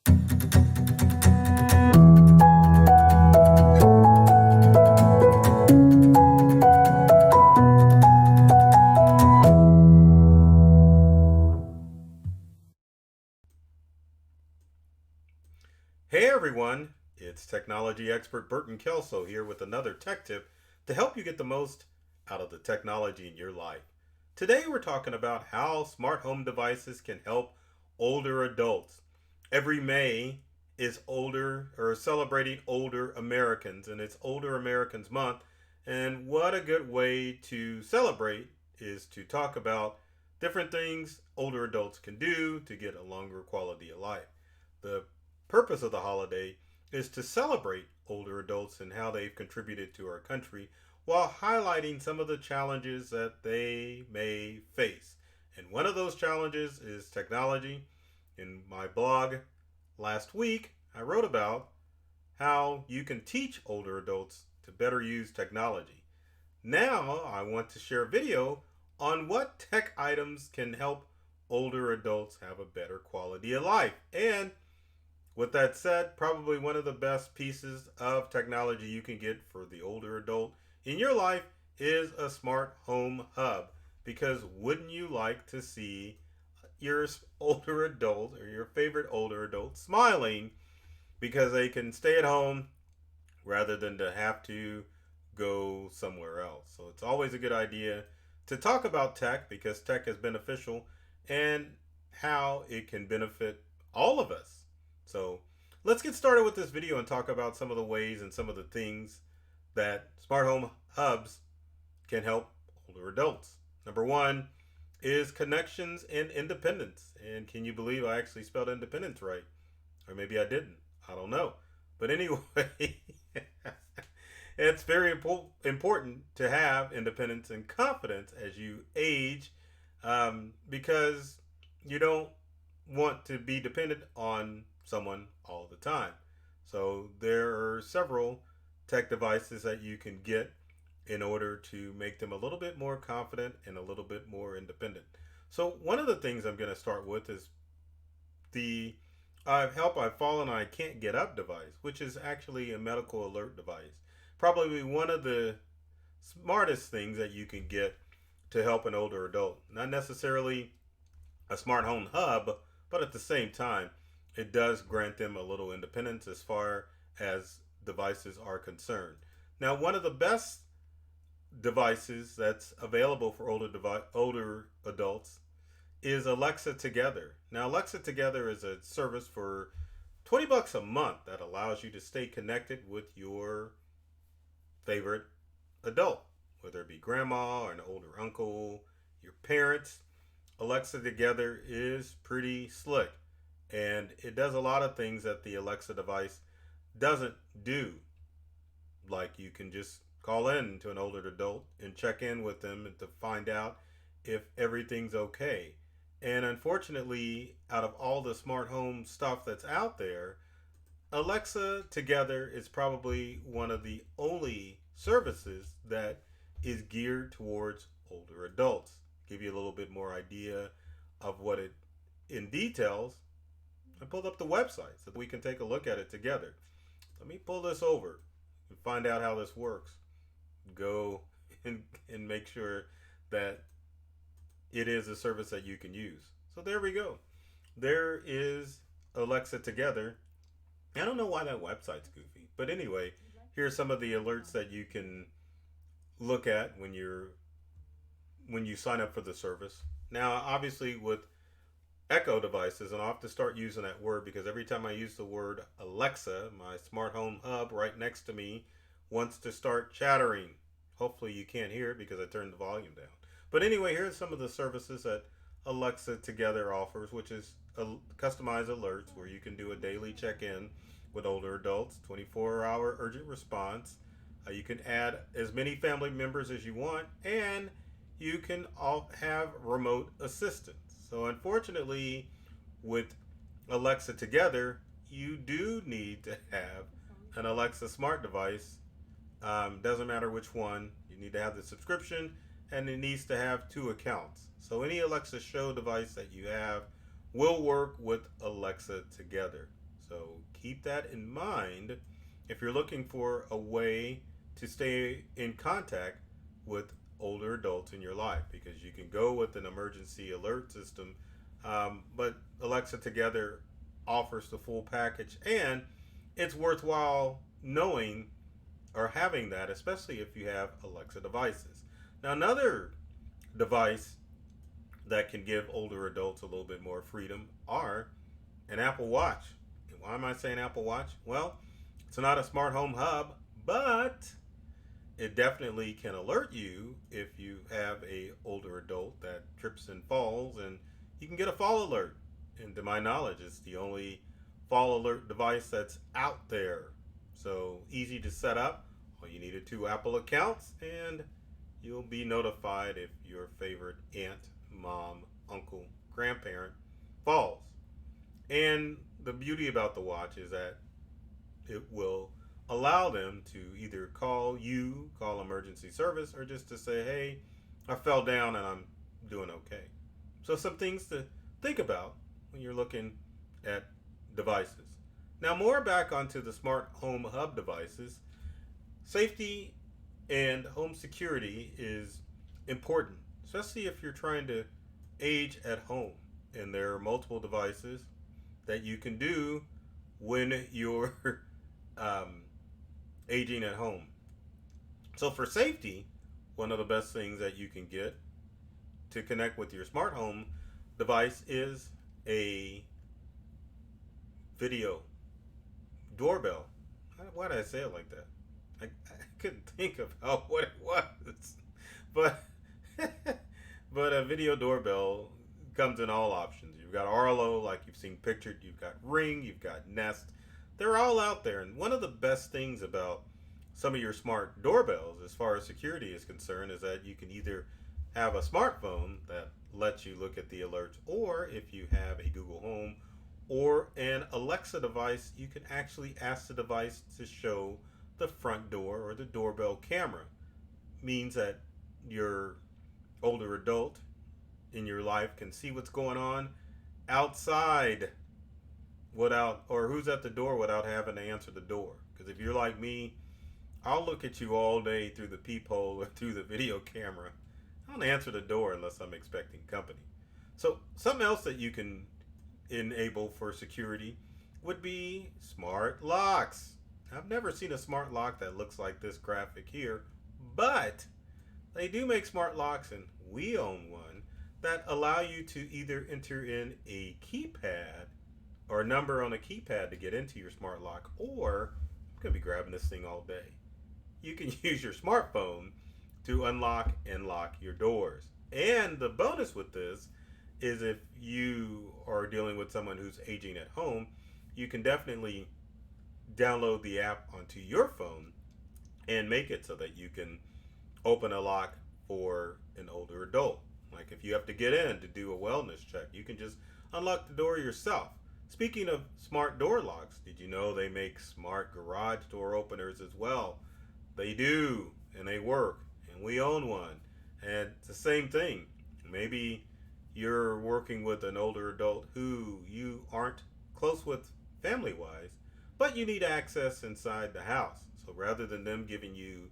Hey everyone, it's technology expert Burton Kelso here with another tech tip to help you get the most out of the technology in your life. Today we're talking about how smart home devices can help older adults. Every May is older or celebrating older Americans, and it's Older Americans Month. And what a good way to celebrate is to talk about different things older adults can do to get a longer quality of life. The purpose of the holiday is to celebrate older adults and how they've contributed to our country while highlighting some of the challenges that they may face. And one of those challenges is technology. In my blog last week, I wrote about how you can teach older adults to better use technology. Now, I want to share a video on what tech items can help older adults have a better quality of life. And with that said, probably one of the best pieces of technology you can get for the older adult in your life is a smart home hub. Because wouldn't you like to see your older adult or your favorite older adult smiling because they can stay at home rather than to have to go somewhere else? So it's always a good idea to talk about tech because tech is beneficial and how it can benefit all of us. So let's get started with this video and talk about some of the ways and some of the things that smart home hubs can help older adults. Number one is connections and independence. And can you believe I actually spelled independence right? Or maybe I didn't. I don't know. But anyway, it's very important to have independence and confidence as you age because you don't want to be dependent on someone all the time. So there are several tech devices that you can get in order to make them a little bit more confident and a little bit more independent. So one of the things I'm going to start with is the Help I've Fallen I Can't Get Up device, which is actually a medical alert device. Probably one of the smartest things that you can get to help an older adult. Not necessarily a smart home hub, but at the same time, it does grant them a little independence as far as devices are concerned. Now, one of the best devices that's available for older adults is Alexa Together. Now, Alexa Together is a service for $20 a month that allows you to stay connected with your favorite adult, whether it be grandma or an older uncle, your parents. Alexa Together is pretty slick and it does a lot of things that the Alexa device doesn't do. Like you can just call in to an older adult and check in with them to find out if everything's okay. And unfortunately, out of all the smart home stuff that's out there, Alexa Together is probably one of the only services that is geared towards older adults. Give you a little bit more idea of what it in details. I pulled up the website so that we can take a look at it together. Let me pull this over and find out how this works. Go and make sure that it is a service that you can use. So there we go. There is Alexa Together. I don't know why that website's goofy, but anyway, here's some of the alerts that you can look at when you sign up for the service. Now, obviously, with Echo devices, and I'll have to start using that word because every time I use the word Alexa, my smart home hub right next to me wants to start chattering. Hopefully you can't hear it because I turned the volume down. But anyway, here's some of the services that Alexa Together offers, which is customized alerts where you can do a daily check-in with older adults, 24-hour urgent response. You can add as many family members as you want, and you can all have remote assistance. So unfortunately, with Alexa Together, you do need to have an Alexa smart device. Doesn't matter which one. You need to have the subscription, and it needs to have 2 accounts. So any Alexa Show device that you have will work with Alexa Together. So keep that in mind if you're looking for a way to stay in contact with older adults in your life, because you can go with an emergency alert system, but Alexa Together offers the full package, and it's worthwhile knowing or having that, especially if you have Alexa devices. Now, another device that can give older adults a little bit more freedom are an Apple Watch. And why am I saying Apple Watch? Well, it's not a smart home hub, but it definitely can alert you if you have a older adult that trips and falls, and you can get a fall alert. And to my knowledge, it's the only fall alert device that's out there. So easy to set up. All you need are two Apple accounts, and you'll be notified if your favorite aunt, mom, uncle, grandparent falls. And the beauty about the watch is that it will allow them to either call you, call emergency service, or just to say, hey, I fell down and I'm doing okay. So, some things to think about when you're looking at devices. Now, more back onto the smart home hub devices. Safety and home security is important, especially if you're trying to age at home. And there are multiple devices that you can do when you're aging at home. So, for safety, one of the best things that you can get to connect with your smart home device is a video doorbell. Why did I say it like that? I couldn't think about what it was, but but a video doorbell comes in all options. You've got Arlo, like you've seen pictured. You've got Ring. You've got Nest. They're all out there, and one of the best things about some of your smart doorbells, as far as security is concerned, is that you can either have a smartphone that lets you look at the alerts, or if you have a Google Home or an Alexa device, you can actually ask the device to show the front door or the doorbell camera. Means that your older adult in your life can see what's going on outside without, or who's at the door without having to answer the door. Because if you're like me, I'll look at you all day through the peephole or through the video camera. I don't answer the door unless I'm expecting company. So something else that you can enable for security would be smart locks. I've never seen a smart lock that looks like this graphic here, but they do make smart locks, and we own one, that allow you to either enter in a keypad or a number on a keypad to get into your smart lock, or I'm going to be grabbing this thing all day. You can use your smartphone to unlock and lock your doors. And the bonus with this is if you are dealing with someone who's aging at home, you can definitely download the app onto your phone and make it so that you can open a lock for an older adult. Like if you have to get in to do a wellness check, you can just unlock the door yourself. Speaking of smart door locks, did you know they make smart garage door openers as well? They do, and they work, and we own one. And it's the same thing. Maybe you're working with an older adult who you aren't close with family wise, but you need access inside the house. So rather than them giving you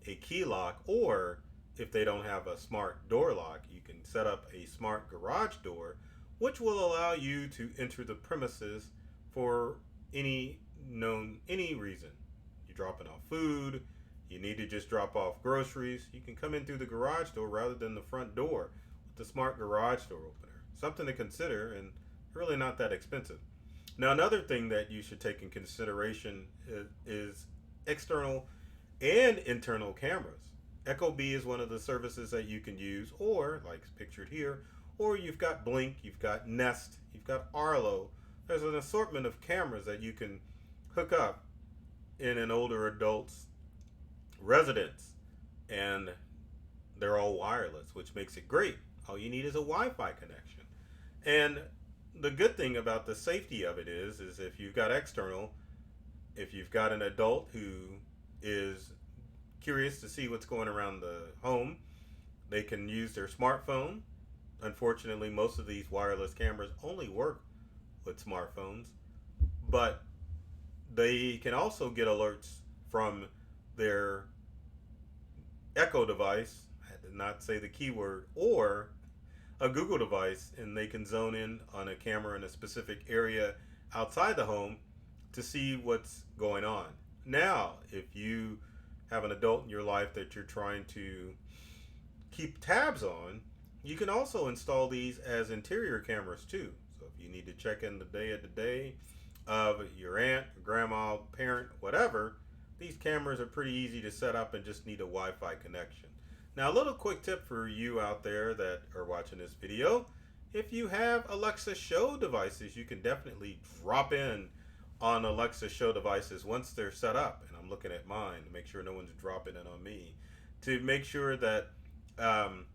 a key lock, or if they don't have a smart door lock, you can set up a smart garage door, which will allow you to enter the premises for any reason. You're dropping off food, you need to just drop off groceries, you can come in through the garage door rather than the front door with the smart garage door opener. Something to consider, and really not that expensive. Now, another thing that you should take in consideration is external and internal cameras. Ecobee is one of the services that you can use, or like pictured here, or you've got Blink, you've got Nest, you've got Arlo. There's an assortment of cameras that you can hook up in an older adult's residence, and they're all wireless, which makes it great. All you need is a Wi-Fi connection. And the good thing about the safety of it is if you've got external, if you've got an adult who is curious to see what's going around the home, they can use their smartphone. Unfortunately, most of these wireless cameras only work with smartphones, but they can also get alerts from their Echo device. I did not say the keyword, or a Google device, and they can zone in on a camera in a specific area outside the home to see what's going on. Now, if you have an adult in your life that you're trying to keep tabs on, you can also install these as interior cameras too. So if you need to check in the day of the day of your aunt, grandma, parent, whatever, these cameras are pretty easy to set up and just need a Wi-Fi connection. Now, a little quick tip for you out there that are watching this video. If you have Alexa Show devices, you can definitely drop in on Alexa Show devices once they're set up. And I'm looking at mine to make sure no one's dropping in on me. To make sure that um,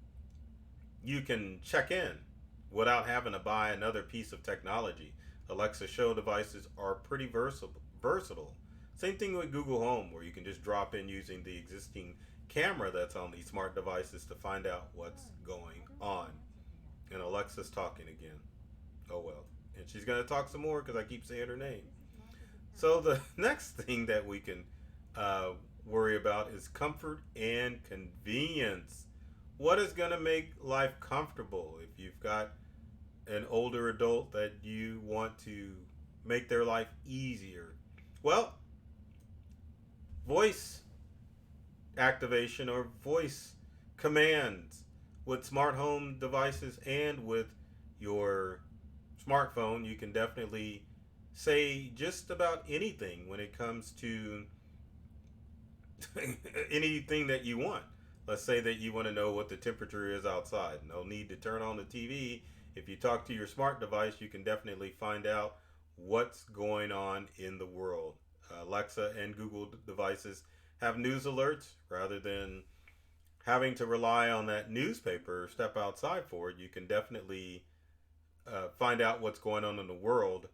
you can check in without having to buy another piece of technology. Alexa Show devices are pretty versatile. Same thing with Google Home, where you can just drop in using the existing camera that's on these smart devices to find out what's going on. And Alexa's talking again. Oh well. And she's going to talk some more because I keep saying her name. So the next thing that we can worry about is comfort and convenience. What is going to make life comfortable? If you've got an older adult that you want to make their life easier, well, voice activation or voice commands with smart home devices and with your smartphone, you can definitely say just about anything when it comes to anything that you want. Let's say that you want to know what the temperature is outside. No need to turn on the TV. If you talk to your smart device, you can definitely find out what's going on in the world. Alexa and Google devices have news alerts rather than having to rely on that newspaper or step outside for it. You can definitely find out what's going on in the world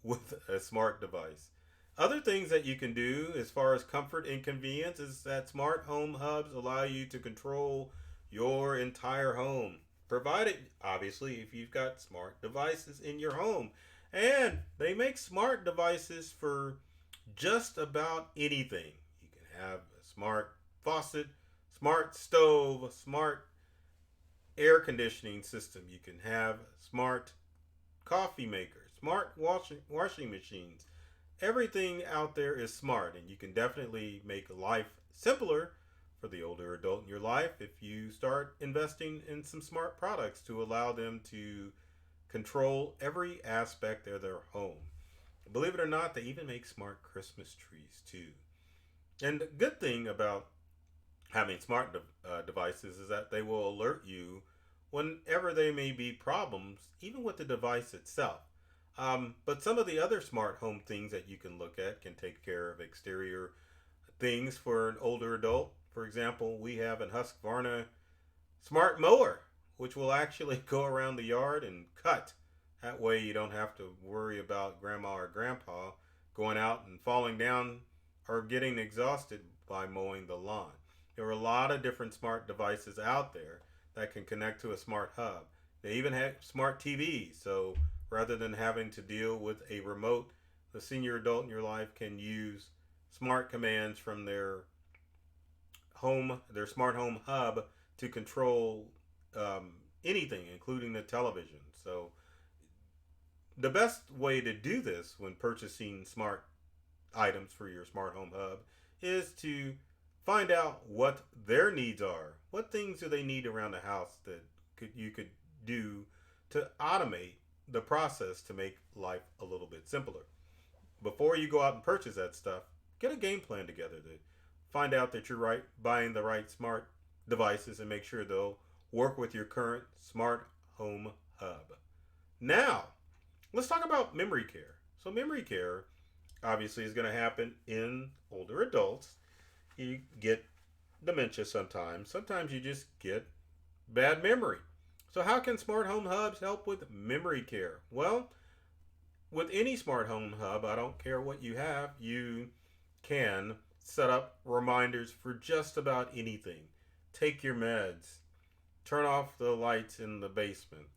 with a smart device. Other things that you can do as far as comfort and convenience is that smart home hubs allow you to control your entire home, provided obviously if you've got smart devices in your home. And they make smart devices for just about anything. You can have a smart faucet, smart stove, smart air conditioning system. You can have smart coffee makers, smart washing machines. Everything out there is smart, and you can definitely make life simpler for the older adult in your life if you start investing in some smart products to allow them to control every aspect of their home. Believe it or not, they even make smart Christmas trees too. And the good thing about having smart devices is that they will alert you whenever there may be problems, even with the device itself. But some of the other smart home things that you can look at can take care of exterior things for an older adult. For example, we have an Husqvarna smart mower, which will actually go around the yard and cut. That way you don't have to worry about grandma or grandpa going out and falling down or getting exhausted by mowing the lawn. There are a lot of different smart devices out there that can connect to a smart hub. They even have smart TVs, so rather than having to deal with a remote, the senior adult in your life can use smart commands from their smart home hub to control anything, including the television. So the best way to do this when purchasing smart items for your smart home hub is to find out what their needs are. What things do they need around the house that you could do to automate the process to make life a little bit simpler? Before you go out and purchase that stuff, get a game plan together to find out that you're buying the right smart devices and make sure they'll work with your current smart home hub. Now, let's talk about memory care. So memory care obviously is going to happen in older adults. You get dementia sometimes. Sometimes you just get bad memory. So how can smart home hubs help with memory care? Well, with any smart home hub, I don't care what you have, you can set up reminders for just about anything. Take your meds. Turn off the lights in the basement.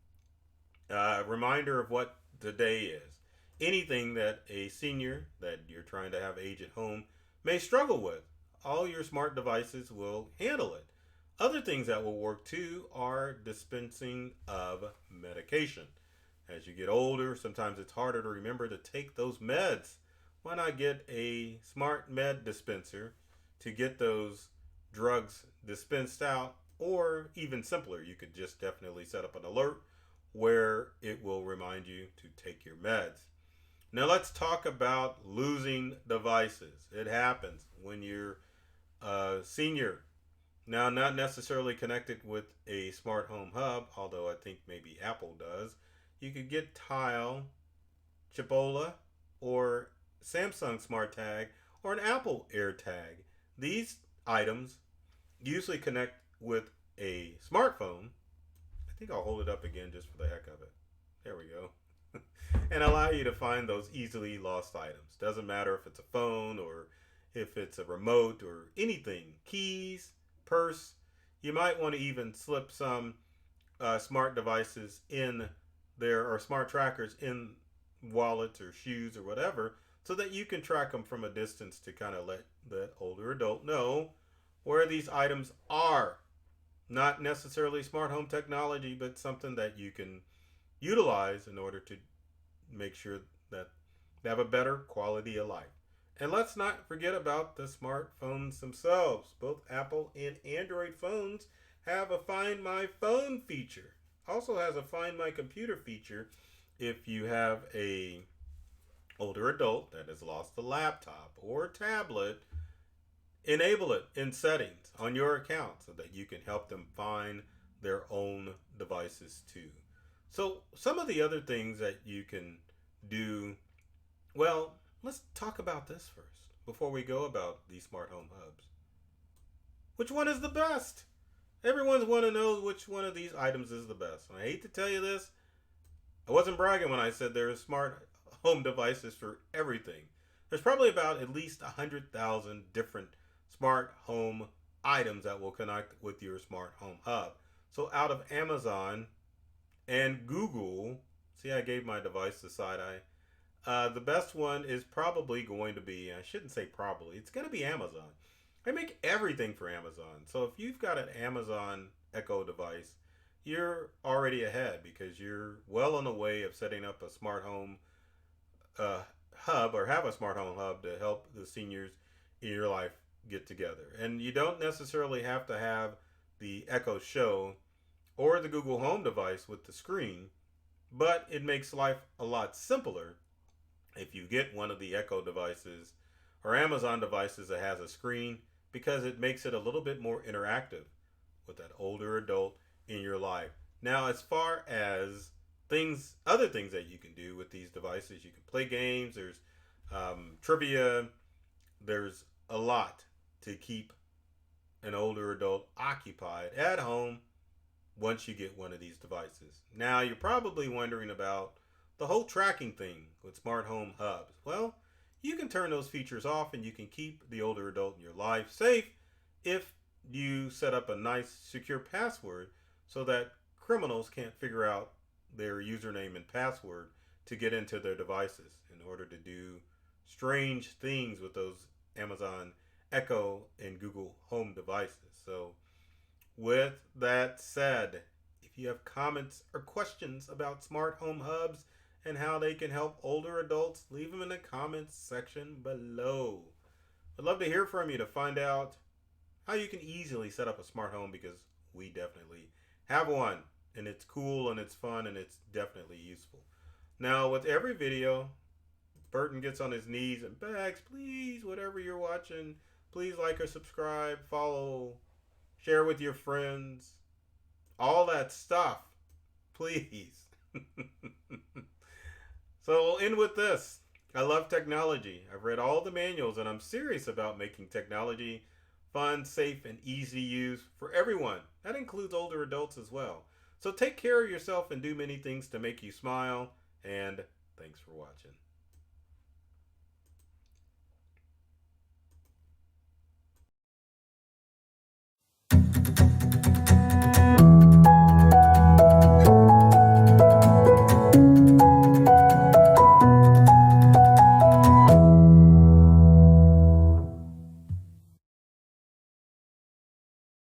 Reminder of what the day is. anything that a senior that you're trying to have age at home may struggle with. All your smart devices will handle it. Other things that will work too are dispensing of medication. As you get older, sometimes it's harder to remember to take those meds. Why not get a smart med dispenser to get those drugs dispensed out? Or even simpler, you could just definitely set up an alert where it will remind you to take your meds. Now let's talk about losing devices. It happens when you're a senior. Now, not necessarily connected with a smart home hub, although I think maybe Apple does. You could get Tile, Chipola, or Samsung Smart Tag, or an Apple AirTag. These items usually connect with a smartphone. I think I'll hold it up again just for the heck of it. There we go. And allow you to find those easily lost items. Doesn't matter if it's a phone or if it's a remote or anything. Keys, purse. You might want to even slip some smart devices in there, or smart trackers in wallets or shoes or whatever, so that you can track them from a distance to kind of let the older adult know where these items are. Not necessarily smart home technology, but something that you can utilize in order to make sure that they have a better quality of life. And let's not forget about the smartphones themselves. Both Apple and Android phones have a Find My Phone feature. Also has a Find My Computer feature if you have a older adult that has lost a laptop or tablet. Enable it in settings on your account so that you can help them find their own devices too. So some of the other things that you can do, well, let's talk about this first before we go about these smart home hubs. Which one is the best? Everyone's want to know which one of these items is the best. And I hate to tell you this, I wasn't bragging when I said there are smart home devices for everything. There's probably about at least 100,000 different smart home items that will connect with your smart home hub. So out of Amazon and Google, see, I gave my device the side eye. The best one is probably going to be, I shouldn't say probably, it's going to be Amazon. I make everything for Amazon. So if you've got an Amazon Echo device, you're already ahead because you're well on the way of setting up a smart home hub, or have a smart home hub to help the seniors in your life get together. And you don't necessarily have to have the Echo Show or the Google Home device with the screen, but it makes life a lot simpler if you get one of the Echo devices or Amazon devices that has a screen, because it makes it a little bit more interactive with that older adult in your life. Now, as far as other things that you can do with these devices, you can play games, there's trivia, there's a lot to keep an older adult occupied at home once you get one of these devices. Now, you're probably wondering about the whole tracking thing with smart home hubs. Well, you can turn those features off and you can keep the older adult in your life safe if you set up a nice secure password so that criminals can't figure out their username and password to get into their devices in order to do strange things with those Amazon Echo and Google Home devices. So with that said, if you have comments or questions about smart home hubs and how they can help older adults, leave them in the comments section below. I'd love to hear from you to find out how you can easily set up a smart home, because we definitely have one, and it's cool and it's fun and it's definitely useful. Now, with every video, Burton gets on his knees and begs, please, whatever you're watching, please like or subscribe, follow, share with your friends, all that stuff, please. So we'll end with this. I love technology. I've read all the manuals and I'm serious about making technology fun, safe, and easy to use for everyone. That includes older adults as well. So take care of yourself and do many things to make you smile. And thanks for watching.